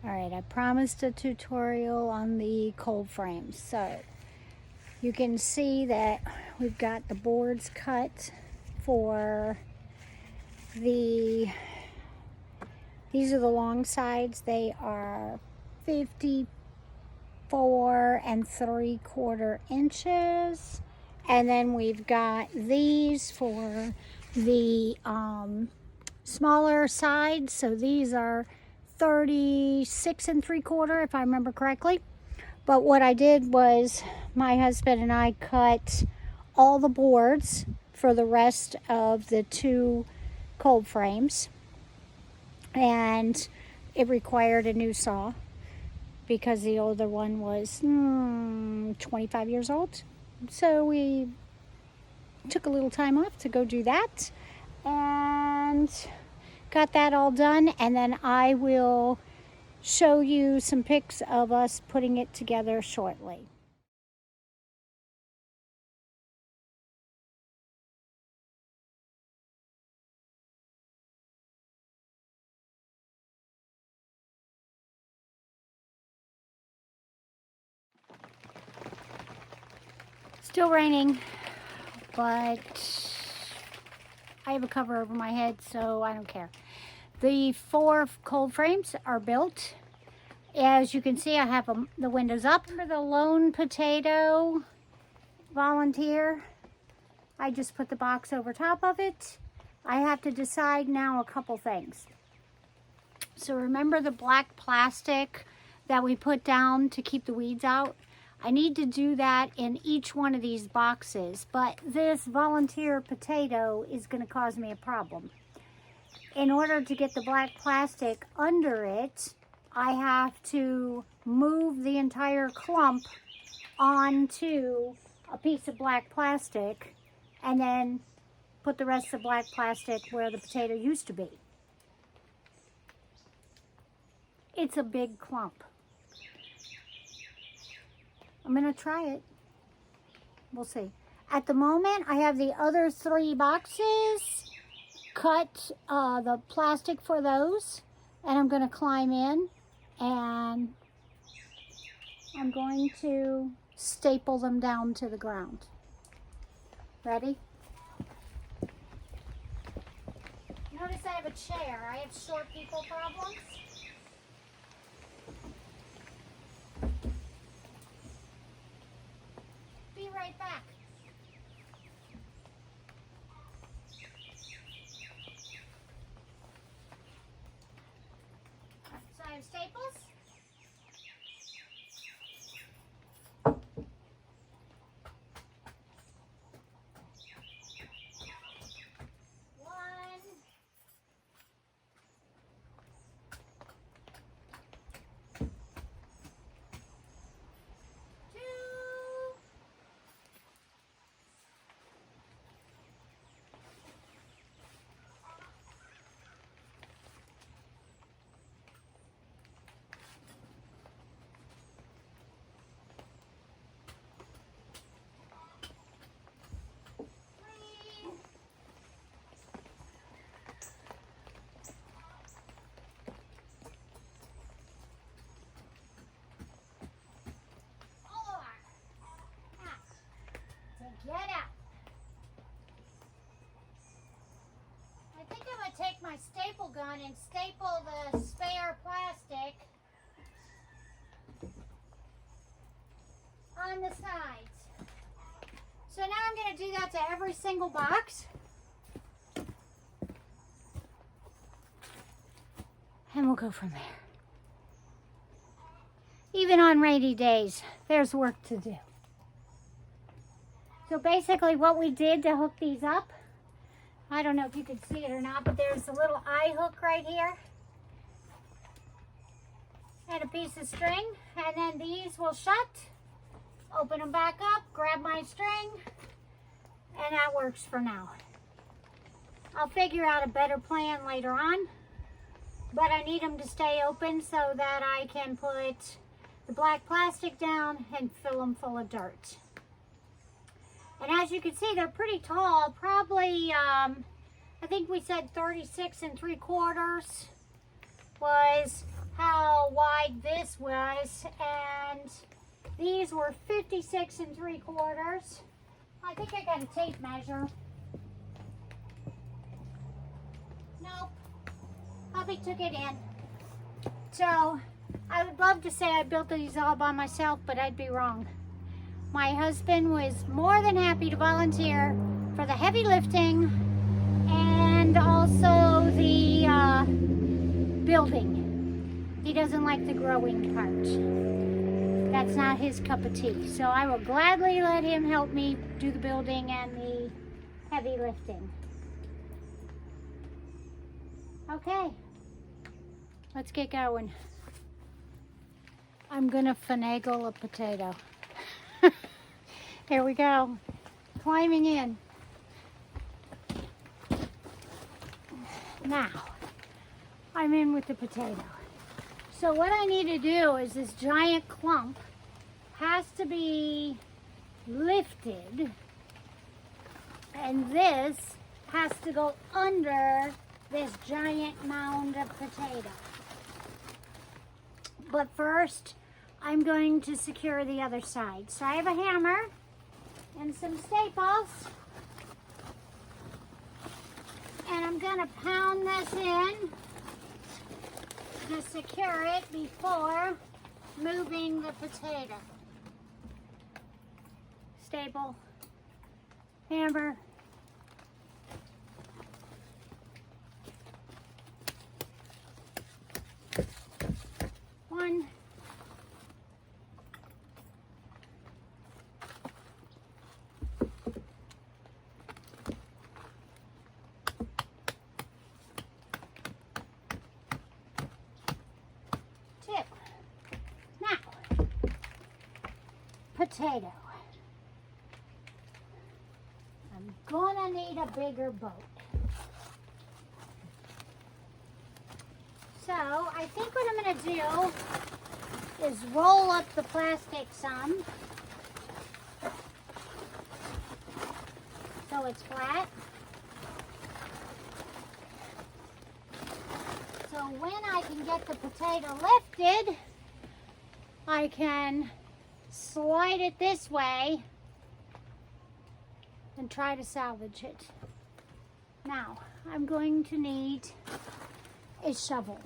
Alright, I promised a tutorial on the cold frames. So you can see that we've got the boards cut for these are the long sides. They are 54 3/4 inches. And then we've got these for the smaller sides. So these are 36 3/4 if I remember correctly. But what I did was my husband and I cut all the boards for the rest of the two cold frames, and it required a new saw because the older one was 25 years old. So we took a little time off to go do that and got that all done, and then I will show you some pics of us putting it together shortly. Still raining, but I have a cover over my head, so I don't care. The 4 cold frames are built. As you can see, I have the windows up. For the Lone Potato Volunteer, I just put the box over top of it. I have to decide now a couple things. So remember the black plastic that we put down to keep the weeds out? I need to do that in each one of these boxes, but this Volunteer potato is going to cause me a problem. In order to get the black plastic under it, I have to move the entire clump onto a piece of black plastic and then put the rest of the black plastic where the potato used to be. It's a big clump. I'm going to try it. We'll see. At the moment, I have the other 3 boxes, cut the plastic for those, and I'm going to climb in and I'm going to staple them down to the ground. Ready? Notice I have a chair. I have short people problems. Be right back. So I have staples. Get out. I think I'm going to take my staple gun and staple the spare plastic on the sides. So now I'm going to do that to every single box. And we'll go from there. Even on rainy days, there's work to do. So basically what we did to hook these up, I don't know if you can see it or not, but there's a little eye hook right here. And a piece of string. And then these will shut. Open them back up, grab my string, and that works for now. I'll figure out a better plan later on, but I need them to stay open so that I can put the black plastic down and fill them full of dirt. And as you can see, they're pretty tall, probably, I think we said 36 3/4 was how wide this was, and these were 56 3/4. I think I got a tape measure. Nope, hubby took it in. So I would love to say I built these all by myself, but I'd be wrong. My husband was more than happy to volunteer for the heavy lifting and also the building. He doesn't like the growing part. That's not his cup of tea. So I will gladly let him help me do the building and the heavy lifting. Okay, let's get going. I'm gonna finagle a potato. Here we go, climbing in. Now, I'm in with the potato. So what I need to do is this giant clump has to be lifted, and this has to go under this giant mound of potato. But first, I'm going to secure the other side. So I have a hammer and some staples. And I'm going to pound this in to secure it before moving the potato. Staple, hammer. One. Two. Now, potato. I'm gonna need a bigger boat. So I think what I'm going to do is roll up the plastic some so it's flat. So when I can get the potato lifted, I can slide it this way and try to salvage it. Now I'm going to need a shovel.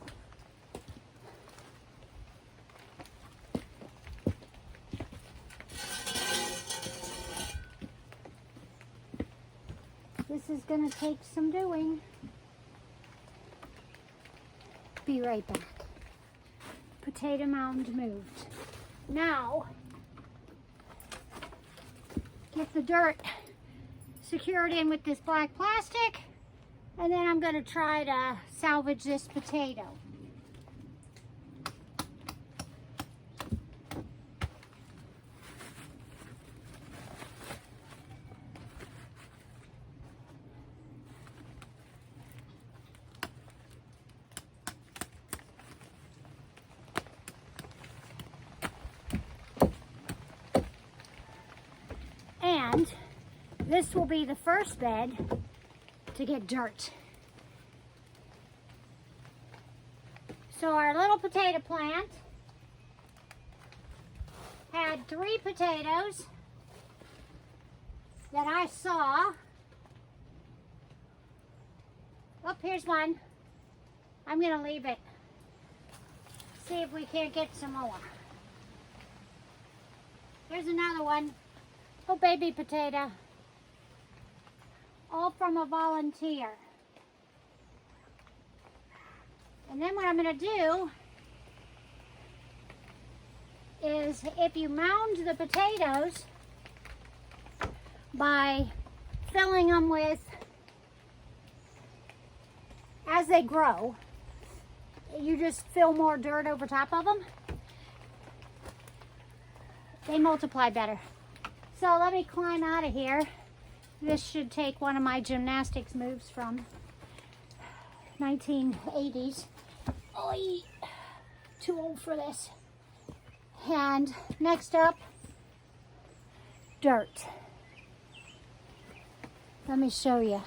This is going to take some doing. Be right back. Potato mound moved. Now, get the dirt secured in with this black plastic, and then I'm going to try to salvage this potato. And this will be the first bed to get dirt. So our little potato plant had 3 potatoes that I saw. Oh, here's one. I'm going to leave it. See if we can't get some more. Here's another one. Oh, baby potato. All from a volunteer. And then what I'm going to do is, if you mound the potatoes by filling them with, as they grow, you just fill more dirt over top of them, they multiply better. So let me climb out of here. This should take one of my gymnastics moves from 1980s. Oy, too old for this. And next up, dirt. Let me show you.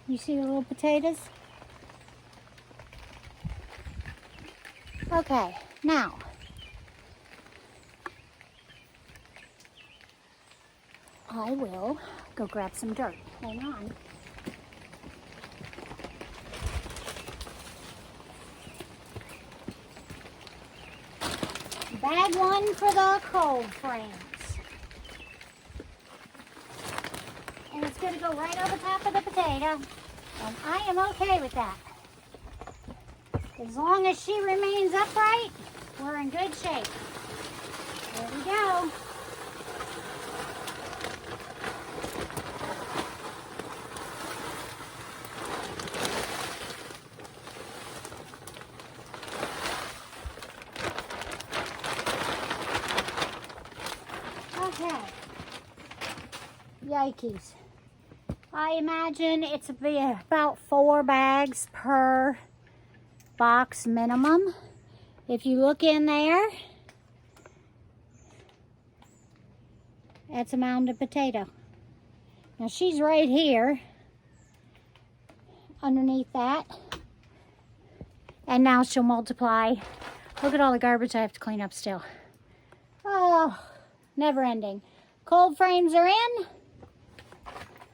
You see the little potatoes? Okay, now, I will go grab some dirt. Hang on. Bag one for the cold frames. And it's going to go right over top of the potato. And I am okay with that. As long as she remains upright, we're in good shape. There we go. Okay. Yikes. I imagine it's about 4 bags per box minimum. If you look in there, that's a mound of potato. Now she's right here underneath that. And now she'll multiply. Look at all the garbage I have to clean up still. Oh, never ending. Cold frames are in.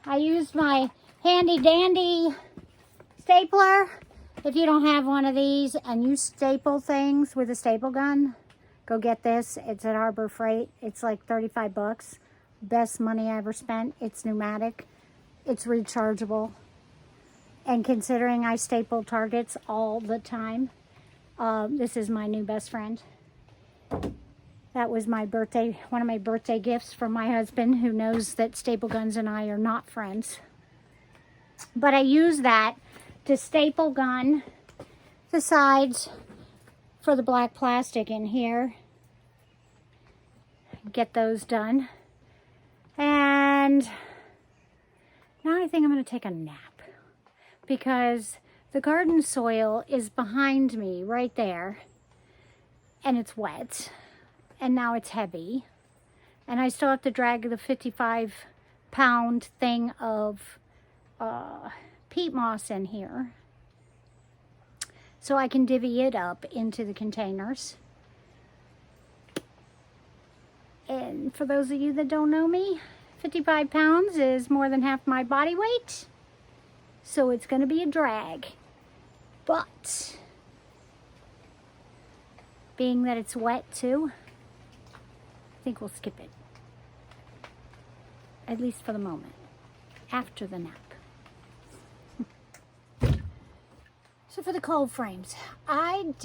I used my handy dandy stapler. If you don't have one of these and you staple things with a staple gun, go get this. It's at Harbor Freight. It's like 35 bucks. Best money I ever spent. It's pneumatic. It's rechargeable. And considering I staple targets all the time, this is my new best friend. That was my birthday, one of my birthday gifts from my husband, who knows that staple guns and I are not friends. But I use that to staple gun the sides for the black plastic in here. Get those done. And now I think I'm going to take a nap because the garden soil is behind me right there and it's wet. And now it's heavy. And I still have to drag the 55-pound thing of peat moss in here. So I can divvy it up into the containers. And for those of you that don't know me, 55 pounds is more than half my body weight. So it's going to be a drag. But being that it's wet too, I think we'll skip it, at least for the moment, after the nap. So for the cold frames, I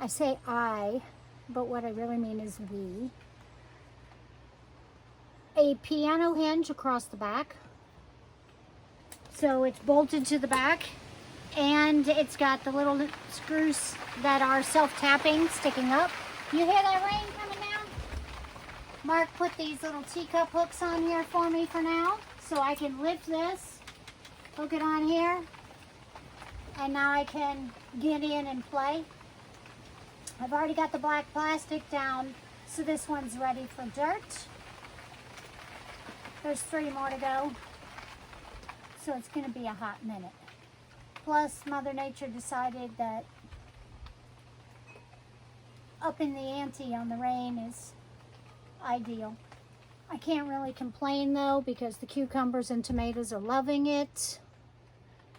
say I, but what I really mean is we, a piano hinge across the back. So it's bolted to the back and it's got the little screws that are self-tapping sticking up. You hear that rain coming down? Mark put these little teacup hooks on here for me for now, so I can lift this, hook it on here, and now I can get in and play. I've already got the black plastic down, so this one's ready for dirt. There's 3 more to go, so it's going to be a hot minute. Plus, Mother Nature decided that upping the ante on the rain is ideal. I can't really complain though because the cucumbers and tomatoes are loving it.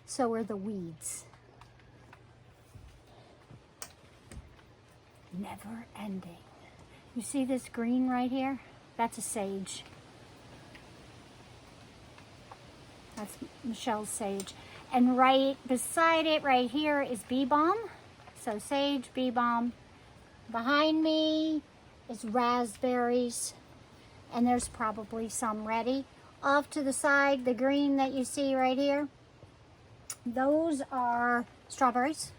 So are the weeds. Never ending. You see this green right here? That's a sage. That's Michelle's sage. And right beside it, right here, is bee balm. So sage, bee balm. Behind me is raspberries, and there's probably some ready. Off to the side, the green that you see right here, those are strawberries.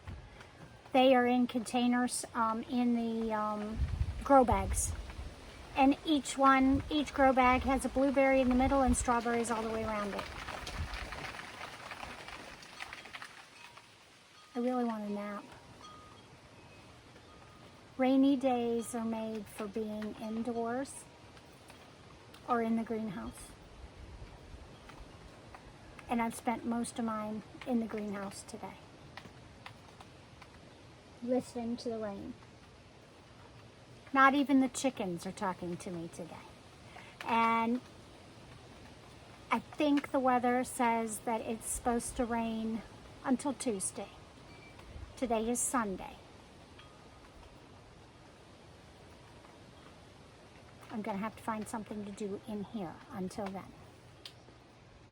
They are in containers in the grow bags. And each grow bag has a blueberry in the middle and strawberries all the way around it. I really want a nap. Rainy days are made for being indoors or in the greenhouse. And I've spent most of mine in the greenhouse today. listening to the rain. Not even the chickens are talking to me today. And I think the weather says that it's supposed to rain until Tuesday. Today is Sunday. I'm going to have to find something to do in here until then.